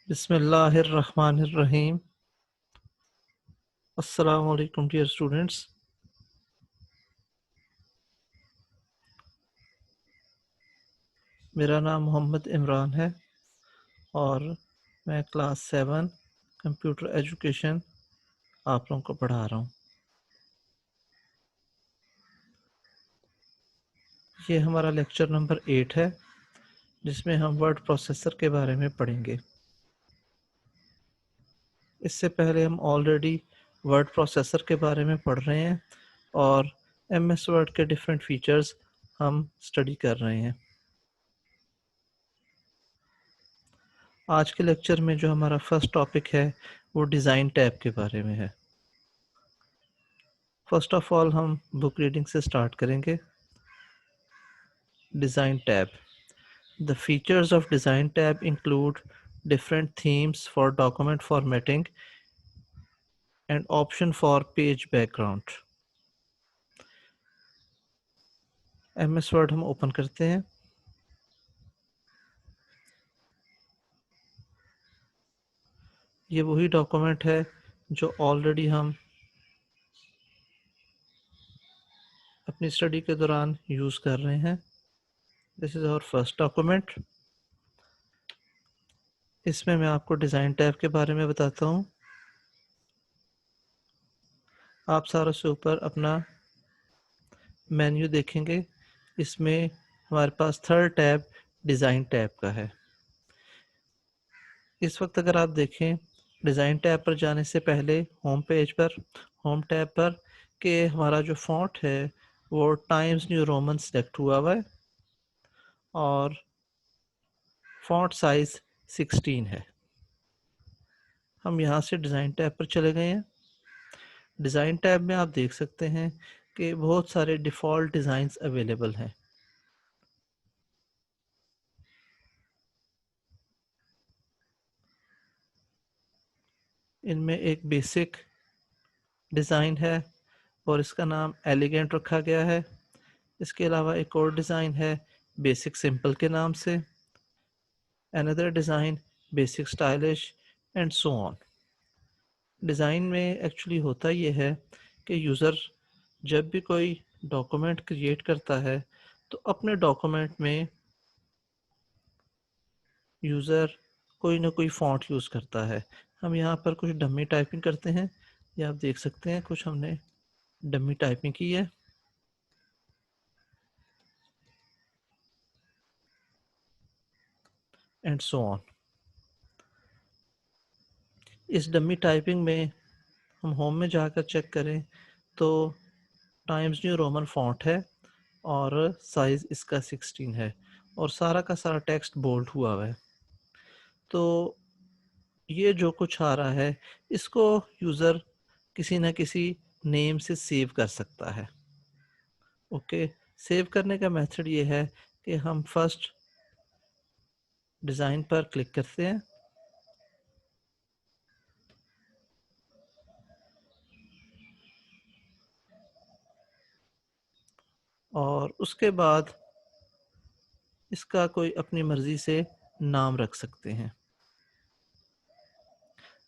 बिस्मिल्लाहिर्रहमानिर्रहीम। अस्सलाम वालेकुम डियर स्टूडेंट्स। मेरा नाम मोहम्मद इमरान है और मैं क्लास 7 कंप्यूटर एजुकेशन आप लोगों को पढ़ा रहा हूँ। ये हमारा लेक्चर नंबर 8 है जिसमें हम वर्ड प्रोसेसर के बारे में पढ़ेंगे। इससे पहले हम ऑलरेडी वर्ड प्रोसेसर के बारे में पढ़ रहे हैं और एमएस वर्ड के डिफरेंट फीचर्स हम स्टडी कर रहे हैं। आज के लेक्चर में जो हमारा फर्स्ट टॉपिक है वो डिज़ाइन टैब के बारे में है। फर्स्ट ऑफ ऑल हम बुक रीडिंग से स्टार्ट करेंगे। Design tab. The features of design tab include different themes for document formatting and option for page background. MS Word हम ओपन करते हैं। ये वही डॉक्यूमेंट है जो ऑलरेडी हम अपनी स्टडी के दौरान यूज़ कर रहे हैं। This is our first document. इसमें मैं आपको डिज़ाइन टैब के बारे में बताता हूँ। आप सारों से ऊपर अपना मेन्यू देखेंगे। इसमें हमारे पास थर्ड टैब डिज़ाइन टैब का है। इस वक्त अगर आप देखें डिज़ाइन टैब पर जाने से पहले होम पेज पर होम टैब पर कि हमारा जो फ़ॉन्ट है वो टाइम्स न्यू रोमन सेलेक्ट हुआ है और फ़ॉन्ट साइज़ 16 है। हम यहाँ से डिज़ाइन टैब पर चले गए हैं। डिज़ाइन टैब में आप देख सकते हैं कि बहुत सारे डिफ़ॉल्ट डिज़ाइंस अवेलेबल हैं। इनमें एक बेसिक डिज़ाइन है और इसका नाम एलिगेंट रखा गया है। इसके अलावा एक और डिज़ाइन है बेसिक सिंपल के नाम से, another design basic stylish and so on. Design में एक्चुअली होता ये है कि यूज़र जब भी कोई डॉक्यूमेंट क्रिएट करता है तो अपने डॉक्यूमेंट में यूज़र कोई ना कोई फ़ॉन्ट यूज़ करता है। हम यहाँ पर कुछ डमी टाइपिंग करते हैं। ये आप देख सकते हैं कुछ हमने डमी टाइपिंग की है। And so on. इस डमी टाइपिंग में हम होम में जाकर चेक करें तो टाइम्स न्यू रोमन फ़ॉन्ट है और साइज़ इसका 16 है और सारा का सारा टेक्स्ट बोल्ड हुआ है। तो ये जो कुछ आ रहा है इसको यूज़र किसी न किसी नेम से सेव कर सकता है। ओके, सेव करने का मेथड ये है कि हम फर्स्ट डिज़ाइन पर क्लिक करते हैं और उसके बाद इसका कोई अपनी मर्ज़ी से नाम रख सकते हैं।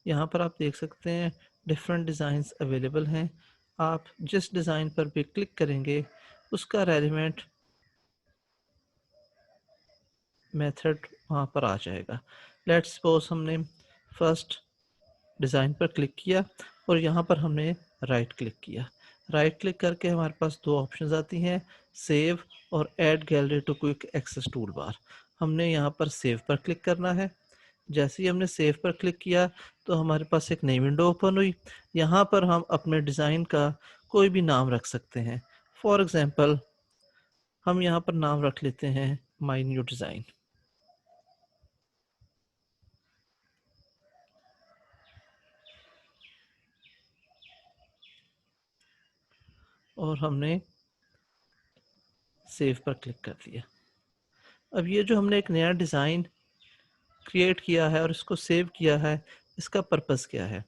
यहाँ पर आप देख सकते हैं डिफरेंट डिज़ाइंस अवेलेबल हैं। आप जिस डिज़ाइन पर भी क्लिक करेंगे उसका रेलिवेंट मेथड वहाँ पर आ जाएगा। लेट्स सपोज हमने फर्स्ट डिज़ाइन पर क्लिक किया और यहाँ पर हमने राइट क्लिक किया। राइट क्लिक करके हमारे पास दो ऑप्शंस आती हैं, सेव और add gallery to quick access toolbar. हमने यहाँ पर सेव पर क्लिक करना है। जैसे ही हमने सेव पर क्लिक किया तो हमारे पास एक नई विंडो ओपन हुई। यहाँ पर हम अपने डिज़ाइन का कोई भी नाम रख सकते हैं। फॉर एग्ज़ाम्पल हम यहाँ पर नाम रख लेते हैं माई न्यू डिज़ाइन और हमने सेव पर क्लिक कर दिया। अब ये जो हमने एक नया डिज़ाइन क्रिएट किया है और इसको सेव किया है, इसका पर्पस क्या है?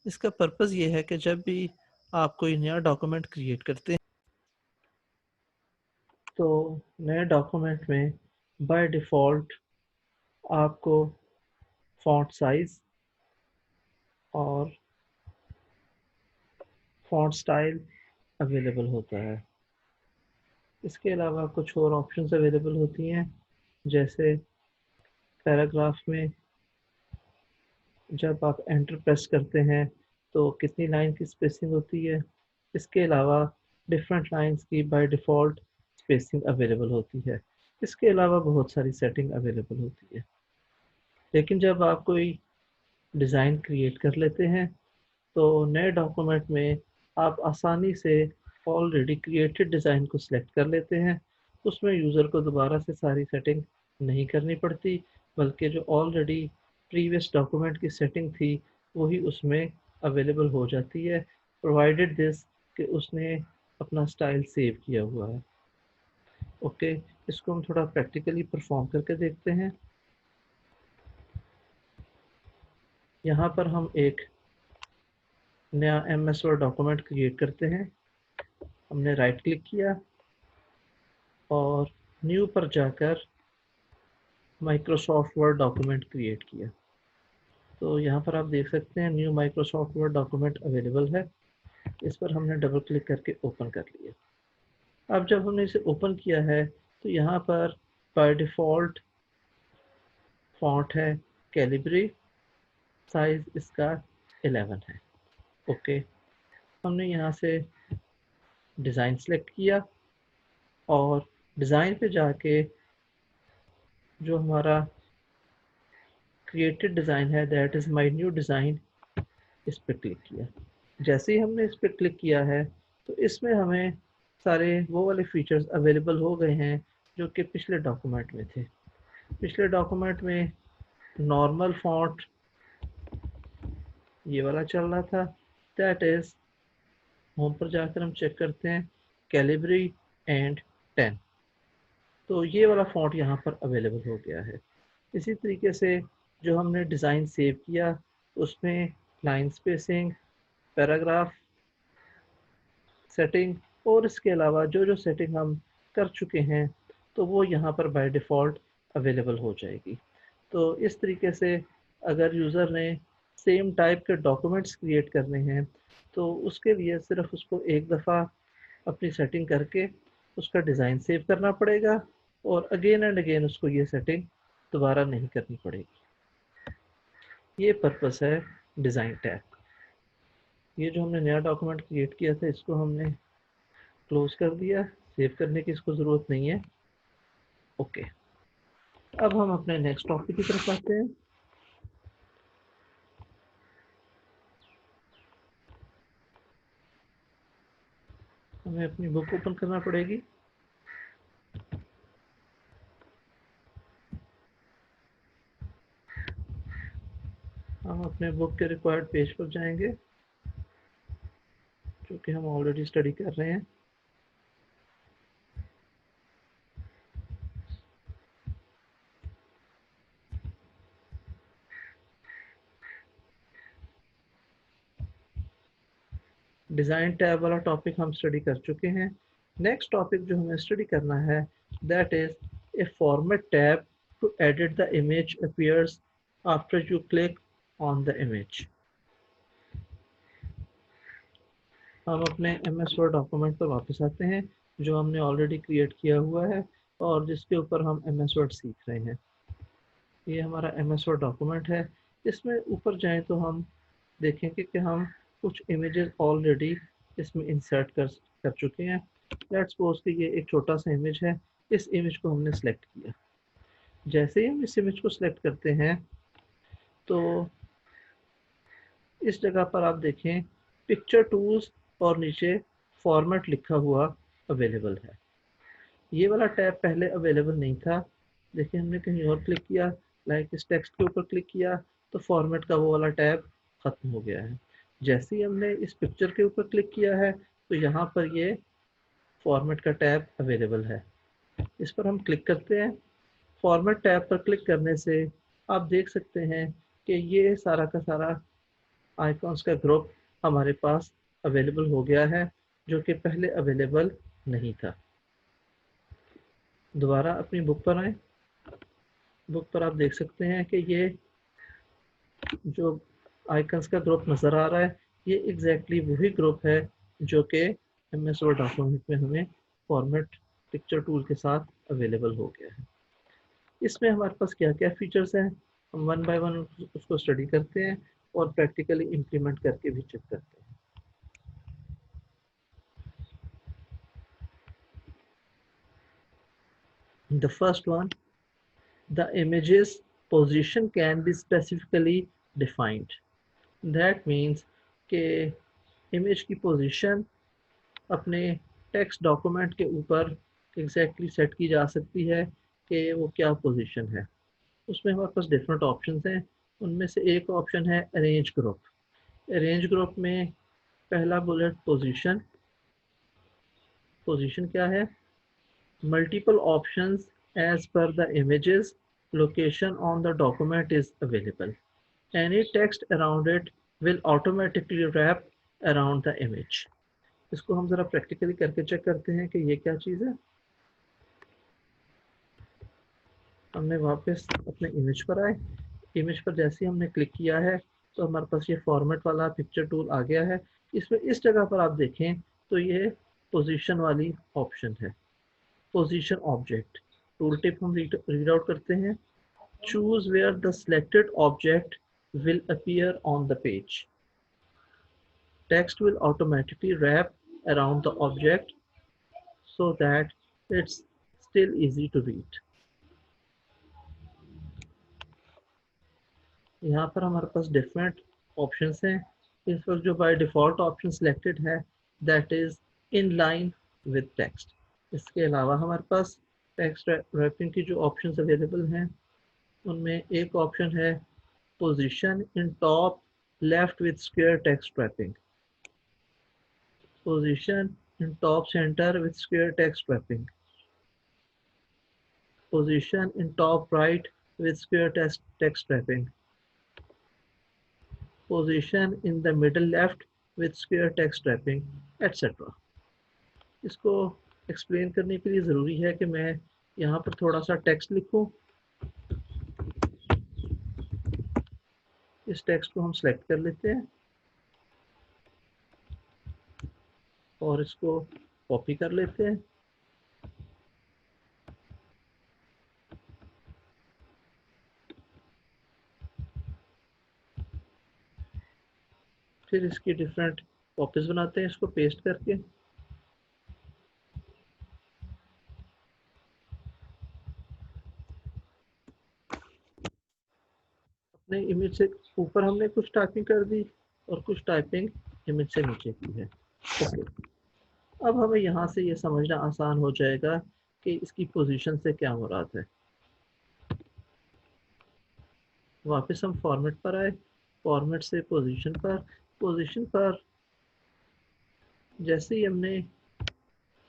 इसका पर्पस ये है कि जब भी आप कोई नया डॉक्यूमेंट क्रिएट करते हैं तो नए डॉक्यूमेंट में बाय डिफ़ॉल्ट आपको फॉन्ट साइज और फॉन्ट स्टाइल अवेलेबल होता है। इसके अलावा कुछ और ऑप्शंस अवेलेबल होती हैं, जैसे पैराग्राफ में जब आप एंटर प्रेस करते हैं तो कितनी लाइन की स्पेसिंग होती है। इसके अलावा डिफरेंट लाइंस की बाय डिफ़ॉल्ट स्पेसिंग अवेलेबल होती है। इसके अलावा बहुत सारी सेटिंग अवेलेबल होती है। लेकिन जब आप कोई डिज़ाइन क्रिएट कर लेते हैं तो नए डॉक्यूमेंट में आप आसानी से ऑलरेडी क्रिएटेड डिज़ाइन को सिलेक्ट कर लेते हैं। उसमें यूज़र को दोबारा से सारी सेटिंग नहीं करनी पड़ती, बल्कि जो ऑलरेडी प्रीवियस डॉक्यूमेंट की सेटिंग थी वही उसमें अवेलेबल हो जाती है, प्रोवाइडेड दिस कि उसने अपना स्टाइल सेव किया हुआ है। ओके, इसको हम थोड़ा प्रैक्टिकली परफॉर्म करके देखते हैं। यहाँ पर हम एक नया MS वर्ड डॉक्यूमेंट क्रिएट करते हैं। हमने राइट क्लिक किया और न्यू पर जाकर माइक्रोसॉफ्ट वर्ड डॉक्यूमेंट क्रिएट किया। तो यहाँ पर आप देख सकते हैं new Microsoft word document available है। इस पर हमने डबल क्लिक करके ओपन कर लिया। अब जब हमने इसे ओपन किया है तो यहाँ पर बाय डिफ़ॉल्ट फॉन्ट है कैलिब्री, साइज इसका 11 है। ओके, हमने यहाँ से डिज़ाइन सेलेक्ट किया और डिज़ाइन पे जाके जो हमारा क्रिएटेड डिज़ाइन है that is my new design, इस पर क्लिक किया। जैसे ही हमने इस पर क्लिक किया है तो इसमें हमें सारे वो वाले फीचर्स अवेलेबल हो गए हैं जो कि पिछले डॉक्यूमेंट में थे। पिछले डॉक्यूमेंट में नॉर्मल फॉन्ट ये वाला चल रहा था, दैट इज़ होम पर जाकर हम चेक करते हैं कैलिब्री एंड 10। तो ये वाला फॉन्ट यहाँ पर अवेलेबल हो गया है। इसी तरीके से जो हमने डिज़ाइन सेव किया उसमें लाइन स्पेसिंग, पैराग्राफ सेटिंग और इसके अलावा जो जो सेटिंग हम कर चुके हैं तो वो यहाँ पर बाय डिफ़ॉल्ट अवेलेबल हो जाएगी। तो इस तरीके से अगर यूज़र ने सेम टाइप के डॉक्यूमेंट्स क्रिएट करने हैं तो उसके लिए सिर्फ उसको एक दफ़ा अपनी सेटिंग करके उसका डिज़ाइन सेव करना पड़ेगा और अगेन एंड अगेन उसको ये सेटिंग दोबारा नहीं करनी पड़ेगी। ये पर्पस है डिज़ाइन टैब। ये जो हमने नया डॉक्यूमेंट क्रिएट किया था इसको हमने क्लोज कर दिया, सेव करने की इसको ज़रूरत नहीं है। ओके, अब हम अपने नेक्स्ट टॉपिक की तरफ आते हैं। हमें अपनी बुक ओपन करना पड़ेगी। हम अपने बुक के रिक्वायर्ड पेज पर जाएंगे जो कि हम ऑलरेडी स्टडी कर रहे हैं। डिज़ाइन टैब वाला टॉपिक हम स्टडी कर चुके हैं। नेक्स्ट टॉपिक जो हमें स्टडी करना है that is a format tab to edit the image appears after you click on the image. हम अपने MS वर्ड डॉक्यूमेंट पर वापस आते हैं जो हमने ऑलरेडी क्रिएट किया हुआ है और जिसके ऊपर हम MS वर्ड सीख रहे हैं। ये हमारा MS वर्ड डॉक्यूमेंट है। इसमें ऊपर जाएं तो हम देखेंगे कि हम कुछ इमेजेस ऑलरेडी इसमें इंसर्ट कर चुके हैं। लेट्स सपोज कि ये एक छोटा सा इमेज है। इस इमेज को हमने सेलेक्ट किया। जैसे ही हम इस इमेज को सिलेक्ट करते हैं तो इस जगह पर आप देखें पिक्चर टूल्स और नीचे फॉर्मेट लिखा हुआ अवेलेबल है। ये वाला टैब पहले अवेलेबल नहीं था। देखिए हमने कहीं और क्लिक किया, लाइक इस टेक्स्ट के ऊपर क्लिक किया तो फॉर्मेट का वो वाला टैब ख़त्म हो गया है। जैसे ही हमने इस पिक्चर के ऊपर क्लिक किया है तो यहाँ पर ये फॉर्मेट का टैब अवेलेबल है। इस पर हम क्लिक करते हैं। फॉर्मेट टैब पर क्लिक करने से आप देख सकते हैं कि ये सारा का सारा आइकॉन्स का ग्रुप हमारे पास अवेलेबल हो गया है जो कि पहले अवेलेबल नहीं था। दोबारा अपनी बुक पर आए। बुक पर आप देख सकते हैं कि ये जो आइकन्स का ग्रुप नज़र आ रहा है ये एग्जैक्टली वही ग्रुप है जो कि MS वर्ड डॉक्यूमेंट में हमें फॉर्मेट पिक्चर टूल के साथ अवेलेबल हो गया है। इसमें हमारे पास क्या क्या फीचर्स हैं, हम वन बाय वन उसको स्टडी करते हैं और प्रैक्टिकली इम्प्लीमेंट करके भी चेक करते हैं। The first one, the image's position can be specifically defined. That means कि इमेज की पोजीशन अपने टेक्स्ट डॉक्यूमेंट के ऊपर एग्जैक्टली सेट की जा सकती है कि वो क्या पोजीशन है। उसमें हमारे पास डिफरेंट ऑप्शंस हैं, उनमें से एक ऑप्शन है अरेंज ग्रुप। अरेंज ग्रुप में पहला बुलेट पोजीशन। पोजीशन क्या है? Multiple options as per the images location on the document is available. Any text around it will automatically wrap around the image. इसको हम जरा प्रैक्टिकली करके check करते हैं कि ये क्या चीज़ है। हमने वापस अपने इमेज पर आए, इमेज पर जैसे ही हमने क्लिक किया है तो हमारे पास ये फॉर्मेट वाला पिक्चर टूल आ गया है। इसमें इस जगह पर आप देखें तो ये पोजीशन वाली ऑप्शन है, पोजीशन ऑब्जेक्ट। टूल टिप हम रीड आउट करते हैं। Choose where the selected object will appear on the page. Text will automatically wrap around the object so that it's still easy to read. यहाँ पर हमारे पास different options हैं। इस वक्त जो बाय डिफ़ॉल्ट ऑप्शन सिलेक्टेड है that is in line with text. इसके अलावा हमारे पास टेक्स्ट रैपिंग की जो ऑप्शंस अवेलेबल हैं उनमें एक ऑप्शन है position in top left with square text wrapping, position in top center with square text wrapping, position in top right with square text wrapping, position in the middle left with square text wrapping, etc. इसको explain करने के लिए ज़रूरी है कि मैं यहाँ पर थोड़ा सा टेक्स्ट लिखूँ। इस टेक्स्ट को हम सेलेक्ट कर लेते हैं और इसको कॉपी कर लेते हैं। फिर इसकी डिफरेंट कॉपीज बनाते हैं इसको पेस्ट करके। अपने इमेज से ऊपर हमने कुछ टाइपिंग कर दी और कुछ टाइपिंग इमेज से नीचे की है। ओके, अब हमें यहाँ से ये समझना आसान हो जाएगा कि इसकी पोजीशन से क्या मुराद है। वापस हम फॉर्मेट पर आए, फॉर्मेट से पोजीशन पर। पोजीशन पर जैसे ही हमने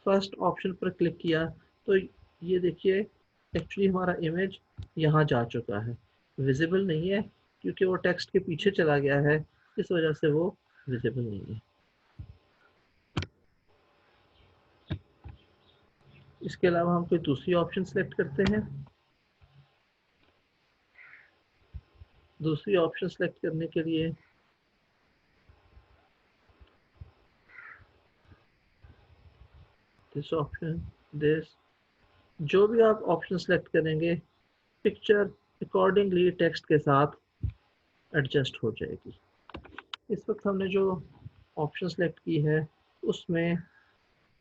फर्स्ट ऑप्शन पर क्लिक किया तो ये देखिए एक्चुअली हमारा इमेज यहाँ जा चुका है। विजिबल नहीं है क्योंकि वो टेक्स्ट के पीछे चला गया है, इस वजह से वो विजिबल नहीं है। इसके अलावा हम कोई दूसरी ऑप्शन सेलेक्ट करते हैं। दूसरी ऑप्शन सेलेक्ट करने के लिए दिस ऑप्शन, दिस, जो भी आप ऑप्शन सेलेक्ट करेंगे पिक्चर अकॉर्डिंगली टेक्स्ट के साथ एडजस्ट हो जाएगी। इस वक्त हमने जो ऑप्शन सेलेक्ट की है उसमें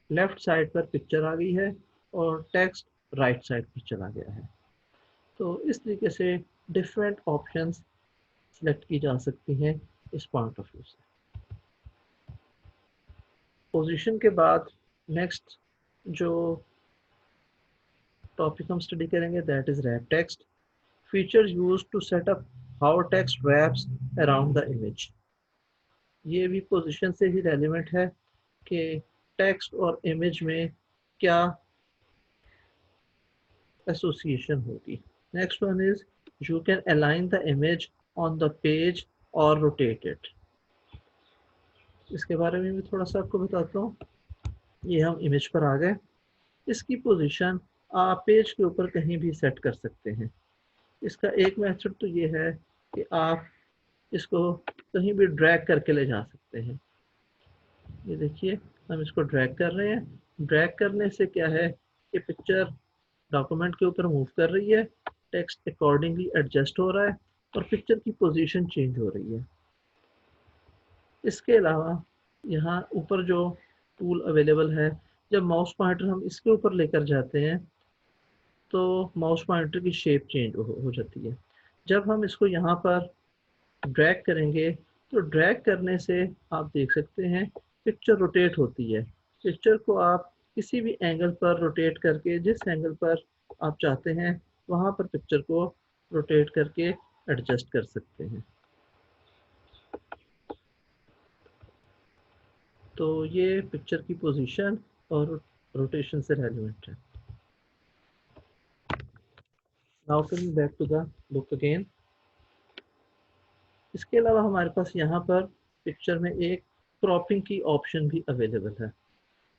लेफ्ट साइड पर पिक्चर आ गई है और टेक्स्ट राइट साइड पर चला गया है। तो इस तरीके से डिफरेंट ऑप्शंस सेलेक्ट की जा सकती हैं इस पॉइंट ऑफ व्यू से। पोजीशन के बाद नेक्स्ट जो टॉपिक हम स्टडी करेंगे that is wrap text. Features used to set up how text wraps around the image. ये भी पोजीशन से ही रेलिवेंट है कि टेक्स्ट और इमेज में क्या एसोसिएशन होगी। Next one is you can align the image on the page और रोटेट इट। इसके बारे में भी थोड़ा सा आपको बताता हूँ। ये हम इमेज पर आ गए। इसकी पोजीशन आप पेज के ऊपर कहीं भी सेट कर सकते हैं। इसका एक मेथड तो ये है कि आप इसको कहीं भी ड्रैग करके ले जा सकते हैं। ये देखिए हम इसको ड्रैग कर रहे हैं। ड्रैग करने से क्या है कि पिक्चर डॉक्यूमेंट के ऊपर मूव कर रही है, टेक्स्ट अकॉर्डिंगली एडजस्ट हो रहा है और पिक्चर की पोजीशन चेंज हो रही है। इसके अलावा यहाँ ऊपर जो टूल अवेलेबल है, जब माउस पॉइंटर हम इसके ऊपर लेकर जाते हैं तो माउस पॉइंटर की शेप चेंज हो जाती है। जब हम इसको यहाँ पर ड्रैग करेंगे तो ड्रैग करने से आप देख सकते हैं पिक्चर रोटेट होती है। पिक्चर को आप किसी भी एंगल पर रोटेट करके, जिस एंगल पर आप चाहते हैं वहाँ पर पिक्चर को रोटेट करके एडजस्ट कर सकते हैं। तो ये पिक्चर की पोजीशन और रोटेशन से रेलिवेंट है। Now coming back to the book again. इसके अलावा हमारे पास यहाँ पर पिक्चर में एक क्रॉपिंग की ऑप्शन भी अवेलेबल है।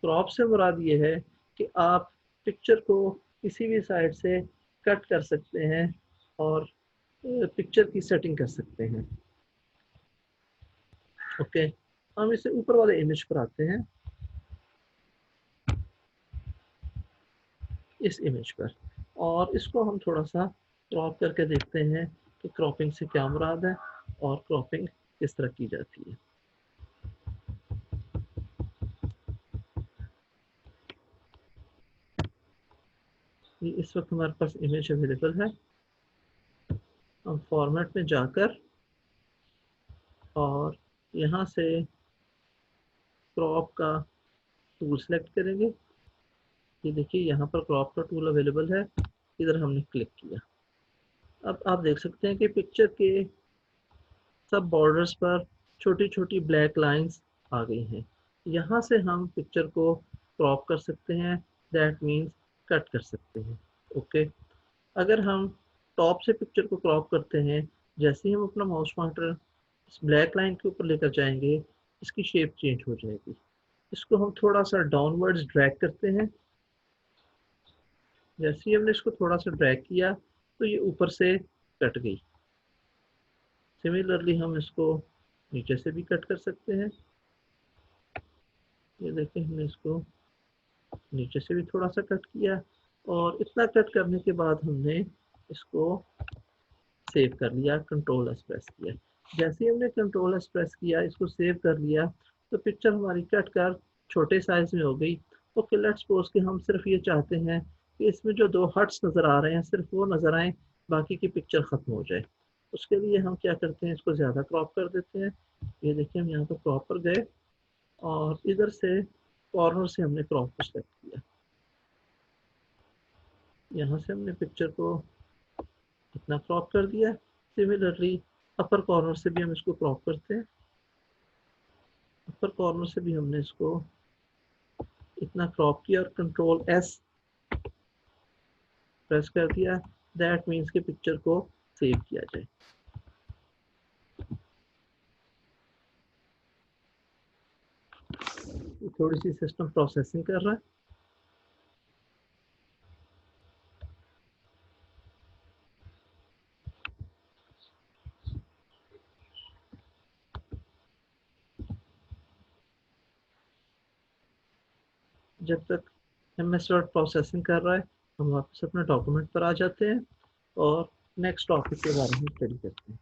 क्रॉप से मुराद ये है कि आप पिक्चर को किसी भी साइड से कट कर सकते हैं और पिक्चर की सेटिंग कर सकते हैं। ओके, हम इसे ऊपर वाले इमेज पर आते हैं, इस इमेज पर, और इसको हम थोड़ा सा क्रॉप करके देखते हैं कि क्रॉपिंग से क्या मुराद है और क्रॉपिंग किस तरह की जाती है। ये इस वक्त हमारे पास इमेज अवेलेबल है। हम फॉर्मेट में जाकर और यहाँ से क्रॉप का टूल सेलेक्ट करेंगे। ये देखिए यहाँ पर क्रॉप का टूल अवेलेबल है, इधर हमने क्लिक किया। अब आप देख सकते हैं कि पिक्चर के सब बॉर्डर्स पर छोटी छोटी ब्लैक लाइंस आ गई हैं। यहाँ से हम पिक्चर को क्रॉप कर सकते हैं, दैट मीन्स कट कर सकते हैं। ओके, अगर हम टॉप से पिक्चर को क्रॉप करते हैं, जैसे ही हम अपना माउस पॉइंटर इस ब्लैक लाइन के ऊपर लेकर जाएंगे इसकी शेप चेंज हो जाएगी। इसको हम थोड़ा सा डाउनवर्ड्स ड्रैग करते हैं। जैसे ही हमने इसको थोड़ा सा ड्रैग किया तो ये ऊपर से कट गई। सिमिलरली हम इसको नीचे से भी कट कर सकते हैं। ये देखिए हमने इसको नीचे से भी थोड़ा सा कट किया और इतना कट करने के बाद हमने इसको सेव कर लिया, कंट्रोल एस प्रेस किया। जैसे ही हमने कंट्रोल एस प्रेस किया, इसको सेव कर लिया, तो पिक्चर हमारी कट कर छोटे साइज में हो गई। ओके, लेट्स सपोज कि हम सिर्फ ये चाहते हैं कि इसमें जो 2 हर्ट्स नज़र आ रहे हैं सिर्फ वो नज़र आए, बाकी की पिक्चर ख़त्म हो जाए। उसके लिए हम क्या करते हैं, इसको ज़्यादा क्रॉप कर देते हैं। ये देखिए हम यहाँ पर क्रॉप पर गए और इधर से कॉर्नर से हमने क्रॉप को सेलेक्ट किया। यहाँ से हमने पिक्चर को इतना क्रॉप कर दिया। सिमिलरली अपर कॉर्नर से भी हम इसको क्रॉप करते हैं। अपर कॉर्नर से भी हमने इसको इतना क्रॉप किया और कंट्रोल एस प्रेस कर दिया। दैट मीन्स कि पिक्चर को सेव किया जाए। थोड़ी सी सिस्टम प्रोसेसिंग कर रहा है। जब तक MS वर्ड प्रोसेसिंग कर रहा है हम वापस अपने डॉक्यूमेंट पर आ जाते हैं और नेक्स्ट टॉपिक के बारे में स्टडी करते हैं।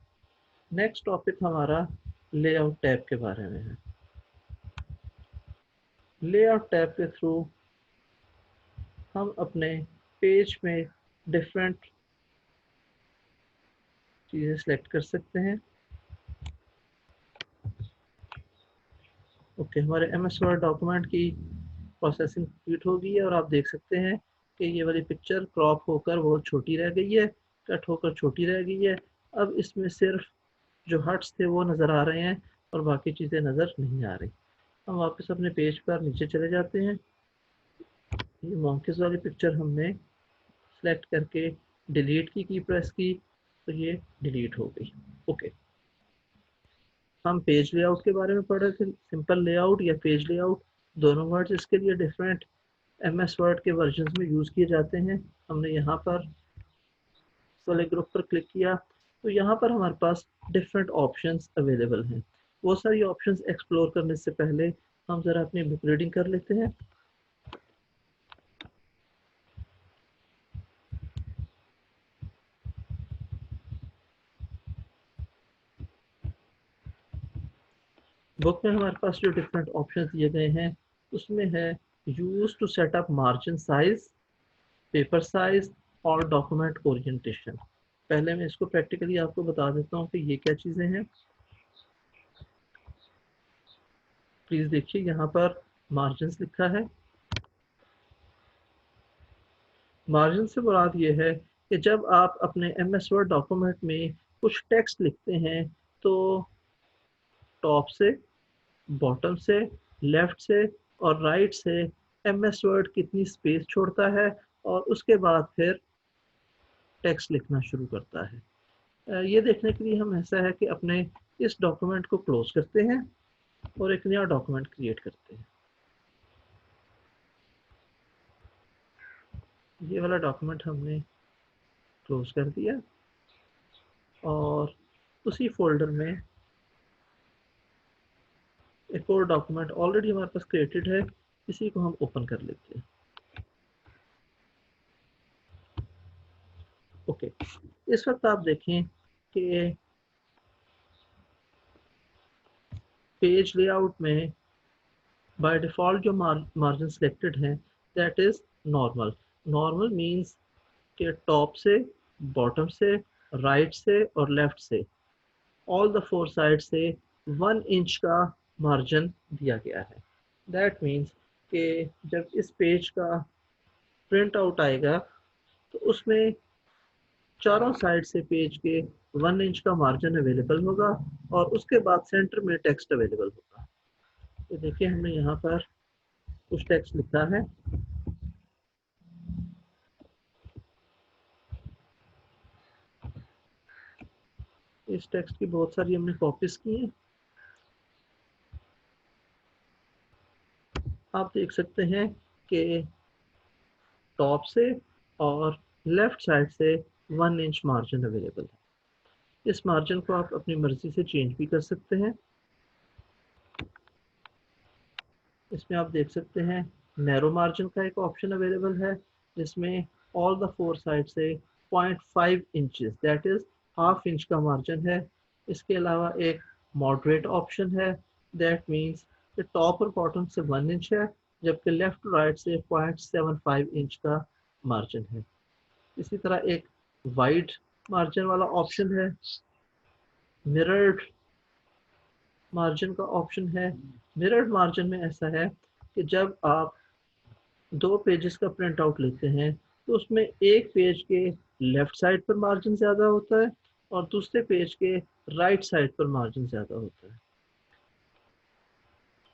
नेक्स्ट टॉपिक हमारा लेआउट टैब के बारे में है। लेआउट टैब के थ्रू हम अपने पेज में डिफरेंट चीज़ें सेलेक्ट कर सकते हैं। ओके, हमारे MS वर्ड डॉक्यूमेंट की प्रोसेसिंग कंप्लीट हो गई है और आप देख सकते हैं कि ये वाली पिक्चर क्रॉप होकर बहुत छोटी रह गई है, कट होकर छोटी रह गई है। अब इसमें सिर्फ जो हट्स थे वो नज़र आ रहे हैं और बाकी चीज़ें नज़र नहीं आ रही। हम वापस अपने पेज पर नीचे चले जाते हैं। ये मॉन्कीज वाली पिक्चर हमने सेलेक्ट करके डिलीट की प्रेस की तो ये डिलीट हो गई। ओके, हम पेज लेआउट के बारे में पढ़ रहे थे। सिंपल लेआउट या पेज लेआउट दोनों वर्ड्स इसके लिए डिफरेंट MS वर्ड के वर्जन में यूज़ किए जाते हैं। हमने यहाँ पर सॉलिड ग्रुप पर क्लिक किया तो यहाँ पर हमारे पास डिफरेंट ऑप्शंस अवेलेबल हैं। वो सारी ऑप्शंस एक्सप्लोर करने से पहले हम ज़रा अपनी बुक रीडिंग कर लेते हैं। बुक में हमारे पास जो डिफरेंट ऑप्शंस दिए गए हैं उसमें है use to set up margin size, paper size और डॉक्यूमेंट ओरिएंटेशन। पहले मैं इसको प्रैक्टिकली आपको बता देता हूँ कि ये क्या चीज़ें हैं। प्लीज़ देखिए यहाँ पर मार्जिन्स लिखा है। मार्जिन से मुराद ये है कि जब आप अपने एमएस वर्ड डॉक्यूमेंट में कुछ टेक्स्ट लिखते हैं तो टॉप से, बॉटम से, लेफ्ट से और राइट से एमएस वर्ड कितनी स्पेस छोड़ता है और उसके बाद फिर टेक्स्ट लिखना शुरू करता है। ये देखने के लिए हम ऐसा है कि अपने इस डॉक्यूमेंट को क्लोज करते हैं और एक नया डॉक्यूमेंट क्रिएट करते हैं। ये वाला डॉक्यूमेंट हमने क्लोज कर दिया और उसी फोल्डर में एक और डॉक्यूमेंट ऑलरेडी हमारे पास क्रिएटेड है, इसी को हम ओपन कर लेते हैं। ओके, इस वक्त आप देखें कि पेज लेआउट में बाय डिफ़ॉल्ट जो मार्जिन सिलेक्टेड है that is normal. Normal means कि टॉप से, बॉटम से, राइट से और लेफ्ट से ऑल द फोर साइड से 1 इंच का मार्जिन दिया गया है। दैट मीन्स कि जब इस पेज का प्रिंट आउट आएगा तो उसमें चारों साइड से पेज के 1 इंच का मार्जिन अवेलेबल होगा और उसके बाद सेंटर में टेक्स्ट अवेलेबल होगा। तो देखिए हमने यहाँ पर कुछ टेक्स्ट लिखा है। इस टेक्स्ट की बहुत सारी हमने कॉपीज की हैं। आप देख सकते हैं कि टॉप से और लेफ्ट साइड से 1 इंच मार्जिन अवेलेबल है। इस मार्जिन को आप अपनी मर्जी से चेंज भी कर सकते हैं। इसमें आप देख सकते हैं नैरो मार्जिन का एक ऑप्शन अवेलेबल है जिसमें ऑल द फोर साइड से 0.5 inches that is half inch का मार्जिन है। इसके अलावा एक मॉडरेट ऑप्शन है दैट मीन्स कि टॉप और बॉटम से 1 इंच है जबकि लेफ्ट राइट से 0.75 इंच का मार्जिन है। इसी तरह एक वाइड मार्जिन वाला ऑप्शन है, मिरर्ड मार्जिन का ऑप्शन है। मिरर्ड मार्जिन में ऐसा है कि जब आप दो पेजेस का प्रिंट आउट लेते हैं तो उसमें एक पेज के लेफ्ट साइड पर मार्जिन ज़्यादा होता है और दूसरे पेज के राइट साइड पर मार्जिन ज़्यादा होता है।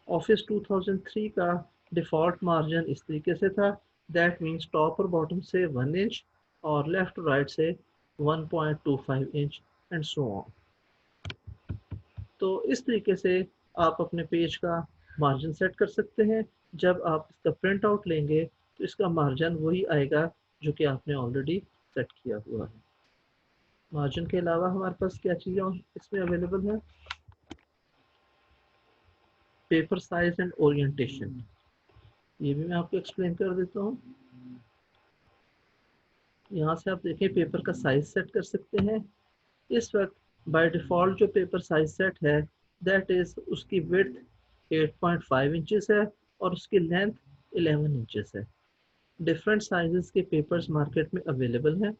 ऑफिस 2003 का डिफ़ॉल्ट मार्जिन इस तरीके से था, दैट मीन्स टॉप और बॉटम से 1 इंच और लेफ्ट राइट से 1.25 इंच एंड सो ऑन। तो इस तरीके से आप अपने पेज का मार्जिन सेट कर सकते हैं। जब आप इसका प्रिंट आउट लेंगे तो इसका मार्जिन वही आएगा जो कि आपने ऑलरेडी सेट किया हुआ है। मार्जिन के अलावा हमारे पास क्या चीज़ें इसमें अवेलेबल है? पेपर साइज एंड ओरिएंटेशन, ये भी मैं आपको एक्सप्लेन कर देता हूँ। यहाँ से आप देखें पेपर का साइज सेट कर सकते हैं। इस वक्त बाय डिफ़ॉल्ट जो पेपर साइज सेट है दैट इज़ उसकी विड्थ 8.5 इंचेस है और उसकी लेंथ 11 इंचेस है। डिफरेंट साइजेस के पेपर्स मार्केट में अवेलेबल हैं।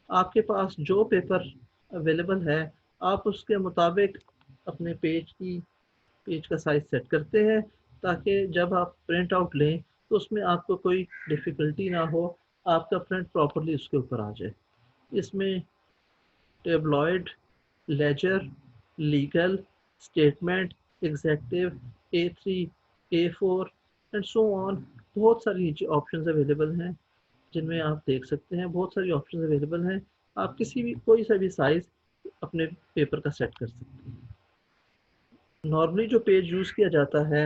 आपके पास जो पेपर अवेलेबल है आप उसके मुताबिक अपने पेज का साइज सेट करते हैं ताकि जब आप प्रिंट आउट लें तो उसमें आपको कोई डिफ़िकल्टी ना हो, आपका प्रिंट प्रॉपरली उसके ऊपर आ जाए। इसमें tabloid, ledger, legal, statement, executive, A3, A4 and so on बहुत सारी ऑप्शंस अवेलेबल हैं जिनमें आप देख सकते हैं बहुत सारी ऑप्शंस अवेलेबल हैं। आप किसी भी कोई सा भी साइज अपने पेपर का सेट कर सकते हैं। नॉर्मली जो पेज यूज़ किया जाता है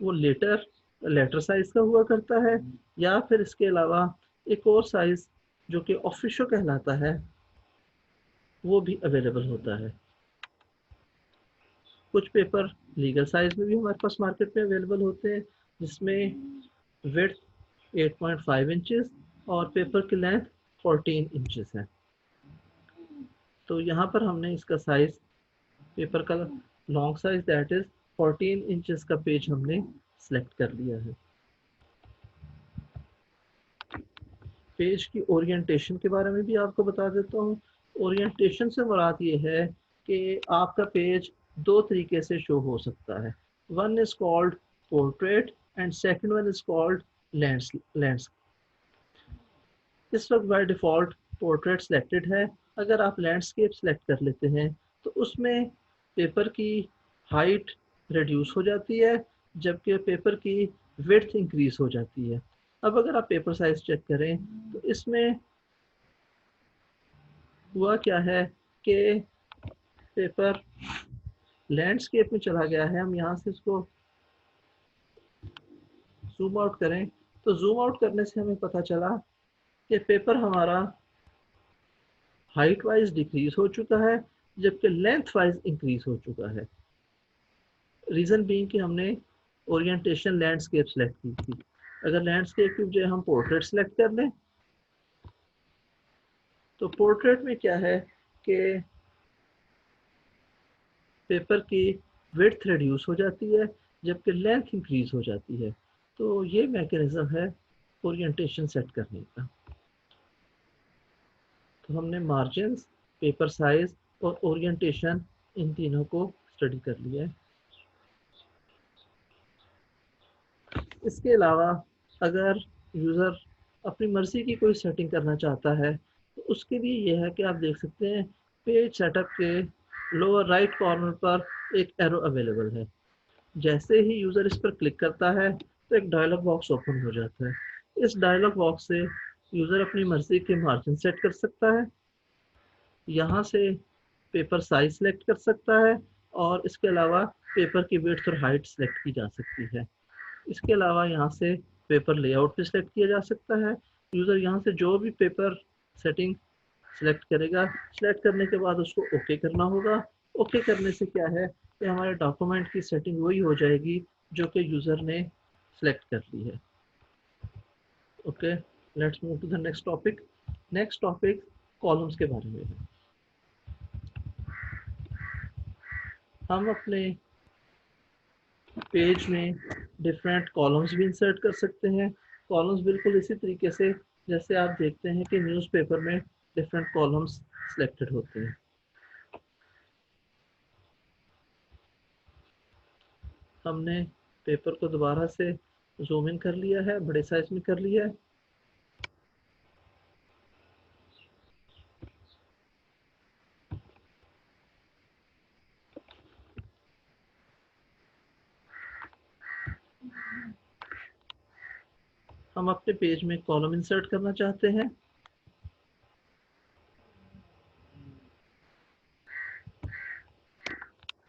वो लेटर साइज का हुआ करता है या फिर इसके अलावा एक और साइज जो कि ऑफिशियल कहलाता है वो भी अवेलेबल होता है। कुछ पेपर लीगल साइज में भी हमारे पास मार्केट में अवेलेबल होते हैं, जिसमें विड्थ 8.5 इंचेस और पेपर की लेंथ 14 इंचेस है। तो यहाँ पर हमने इसका साइज, पेपर का long size that is 14 inches का पेज हमने सेलेक्ट कर लिया है। पेज की ओरिएंटेशन के बारे में भी आपको बता देता हूँ। ओरिएंटेशन से मुराद ये है कि आपका पेज दो तरीके से शो हो सकता है। One is called portrait and second one is called lands. इस वक्त बाय डिफ़ॉल्ट पोर्ट्रेट सिलेक्टेड है। अगर आप लैंडस्केप सेलेक्ट कर लेते हैं तो उसमें पेपर की हाइट रिड्यूस हो जाती है, जबकि पेपर की विड्थ इंक्रीज हो जाती है। अब अगर आप पेपर साइज चेक करें तो इसमें हुआ क्या है कि पेपर लैंडस्केप में चला गया है। हम यहाँ से इसको जूम आउट करें तो जूम आउट करने से हमें पता चला कि पेपर हमारा हाइट वाइज डिक्रीज हो चुका है, जबकि लेंथ वाइज इंक्रीज हो चुका है। रीज़न बीइंग कि हमने ओरिएंटेशन लैंडस्केप सेलेक्ट की थी। अगर लैंडस्केप की बजाय हम पोर्ट्रेट सेलेक्ट कर लें तो पोर्ट्रेट में क्या है कि पेपर की विड्थ रिड्यूस हो जाती है, जबकि लेंथ इंक्रीज हो जाती है। तो ये मैकेनिज्म है ओरिएंटेशन सेट करने का। तो हमने मार्जिन्स, पेपर साइज और ओरिएंटेशन, इन तीनों को स्टडी कर लिया है। इसके अलावा अगर यूज़र अपनी मर्ज़ी की कोई सेटिंग करना चाहता है तो उसके लिए यह है कि आप देख सकते हैं पेज सेटअप के लोअर राइट कॉर्नर पर एक एरो अवेलेबल है। जैसे ही यूज़र इस पर क्लिक करता है तो एक डायलॉग बॉक्स ओपन हो जाता है। इस डायलॉग बॉक्स से यूज़र अपनी मर्ज़ी के मार्जिन सेट कर सकता है, यहाँ से पेपर साइज सेलेक्ट कर सकता है और इसके अलावा पेपर की विड्थ और हाइट सेलेक्ट की जा सकती है। इसके अलावा यहाँ से पेपर लेआउट भी सिलेक्ट किया जा सकता है। यूज़र यहाँ से जो भी पेपर सेटिंग सेलेक्ट करेगा, सेलेक्ट करने के बाद उसको ओके करना होगा। ओके करने से क्या है कि हमारे डॉक्यूमेंट की सेटिंग वही हो जाएगी जो कि यूज़र ने सेलेक्ट कर ली है। Okay, let's move to the next topic. Next topic columns के बारे में है। हम अपने पेज में डिफरेंट कॉलम्स भी इंसर्ट कर सकते हैं। कॉलम्स बिल्कुल इसी तरीके से जैसे आप देखते हैं कि न्यूज़पेपर में डिफरेंट कॉलम्स सिलेक्टेड होते हैं। हमने पेपर को दोबारा से जूम इन कर लिया है, बड़े साइज में कर लिया है। हम अपने पेज में कॉलम इंसर्ट करना चाहते हैं।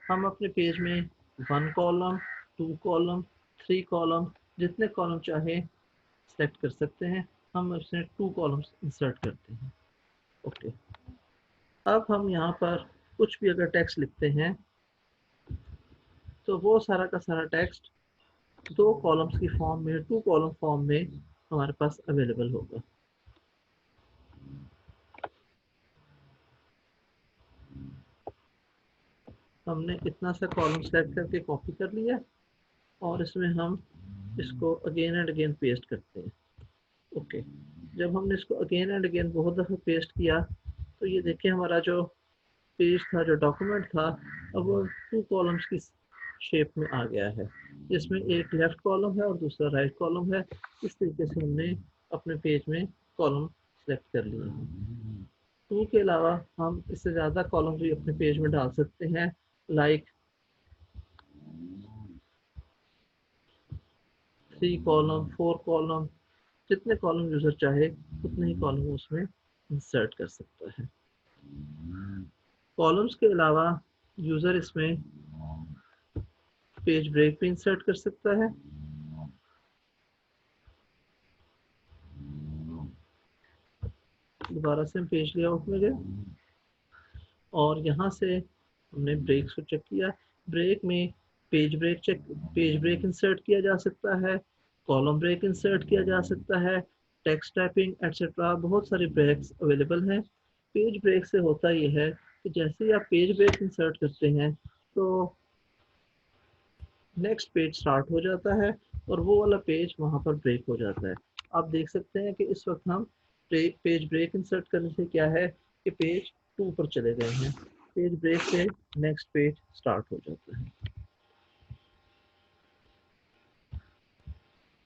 हम अपने पेज में 1 कॉलम, 2 कॉलम, 3 कॉलम, जितने कॉलम चाहे सेलेक्ट कर सकते हैं। हम उसमें 2 कॉलम्स इंसर्ट करते हैं। ओके, अब हम यहाँ पर कुछ भी अगर टेक्स्ट लिखते हैं तो वो सारा का सारा टेक्स्ट 2 कॉलम्स की फॉर्म में, 2 कॉलम फॉर्म में हमारे पास अवेलेबल होगा। हमने इतना सा कॉलम सेलेक्ट करके कॉपी कर लिया और इसमें हम इसको अगेन एंड अगेन पेस्ट करते हैं। ओके, जब हमने इसको अगेन एंड अगेन बहुत दफ़ा पेस्ट किया तो ये देखिए हमारा जो पेज था, जो डॉक्यूमेंट था, अब वो 2 कॉलम्स की शेप में आ गया है, जिसमें एक लेफ्ट कॉलम है और दूसरा राइट कॉलम है। इस तरीके से हमने अपने पेज में कॉलम सेलेक्ट कर लिए हैं। 2 के अलावा हम इससे ज़्यादा कॉलम भी अपने पेज में डाल सकते हैं, लाइक 3 कॉलम, 4 कॉलम, जितने कॉलम यूज़र चाहे उतने ही कॉलम उसमें इंसर्ट कर सकता है। कॉलम्स के अलावा यूज़र इसमें पेज ब्रेक भी इंसर्ट कर सकता है। दोबारा से हम पेज लेआउट में गए। और यहाँ से हमने ब्रेक्स को चेक किया। ब्रेक में पेज ब्रेक इंसर्ट किया जा सकता है, कॉलम ब्रेक इंसर्ट किया जा सकता है, टेक्स्ट टाइपिंग एटसेट्रा, बहुत सारे ब्रेक्स अवेलेबल हैं। पेज ब्रेक से होता यह है कि जैसे ही आप पेज ब्रेक इंसर्ट करते हैं तो नेक्स्ट पेज स्टार्ट हो जाता है और वो वाला पेज वहाँ पर ब्रेक हो जाता है। आप देख सकते हैं कि इस वक्त हम पेज ब्रेक इंसर्ट करने से क्या है कि पेज 2 पर चले गए हैं। पेज ब्रेक से नेक्स्ट पेज स्टार्ट हो जाता है।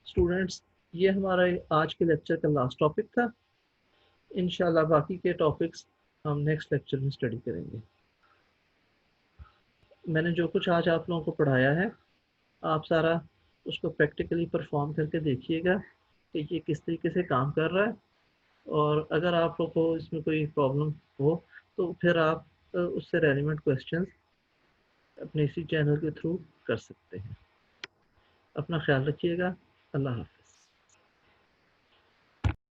स्टूडेंट्स, ये हमारा आज के लेक्चर का लास्ट टॉपिक था। इंशाल्लाह बाकी के टॉपिक्स हम नेक्स्ट लेक्चर में स्टडी करेंगे। मैंने जो कुछ आज आप लोगों को पढ़ाया है, आप सारा उसको प्रैक्टिकली परफॉर्म करके देखिएगा कि ये किस तरीके से काम कर रहा है। और अगर आप लोग को इसमें कोई प्रॉब्लम हो तो फिर आप उससे रेलिवेंट क्वेश्चंस अपने इसी चैनल के थ्रू कर सकते हैं। अपना ख्याल रखिएगा। अल्लाह हाफ़िज़।